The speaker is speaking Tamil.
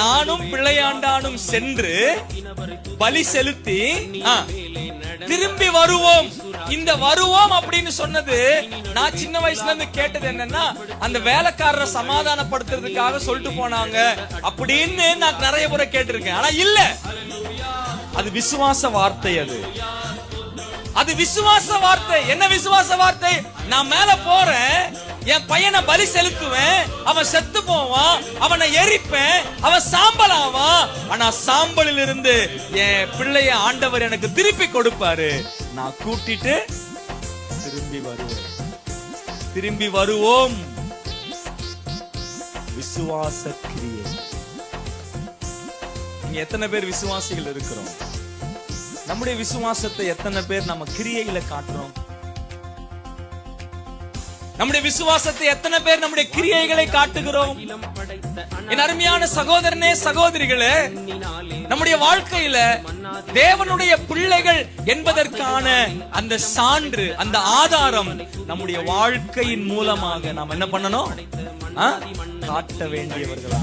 நானும் பிள்ளையாண்டானும் சென்று பலி செலுத்தி திரும்பி வருவோம். இந்த வருவோம் அப்படின்னு சொன்னது நான் சின்ன வயசுல இருந்து கேட்டது என்னன்னா, அந்த வேலைக்காரரை சமாதானப்படுத்துறதுக்காக சொல்லிட்டு போனாங்க அப்படின்னு நான் நிறைய முறை கேட்டிருக்கேன். ஆனா இல்ல, அது விசுவாச வார்த்தை. அது விசுவாச வார்த்தை. என்ன விசுவாச வார்த்தை? நான் மேல போறேன், என் பையனை பலி செலுத்துவேன், அவன் செத்து போவான், அவனை எரிப்பேன், அவன் சாம்பல் ஆவான். ஆனா சாம்பலில் இருந்து என் பிள்ளைய ஆண்டவர் எனக்கு திருப்பி கொடுப்பாரு. நான் கூட்டிட்டு திரும்பி வருவேன். திரும்பி வருவோம். விசுவாச கிரியை. இங்க எத்தனை பேர் விசுவாசிகள் இருக்கிறோம்? நம்முடைய விசுவாசத்தை எத்தனை பேர் நம்ம கிரியையில காட்டுறோம்? நம்முடைய விசுவாசத்தை எத்தனை பேர் நம்முடைய கிரியைகளை காட்டுகிறோம்? என் அருமையான சகோதரனே, சகோதரிகளே, நம்முடைய வாழ்க்கையில தேவனுடைய பிள்ளைகள் என்பதற்கான அந்த சான்று, அந்த ஆதாரம் நம்முடைய வாழ்க்கையின் மூலமாக நாம் என்ன பண்ணணும்? காட்ட வேண்டியவர்களா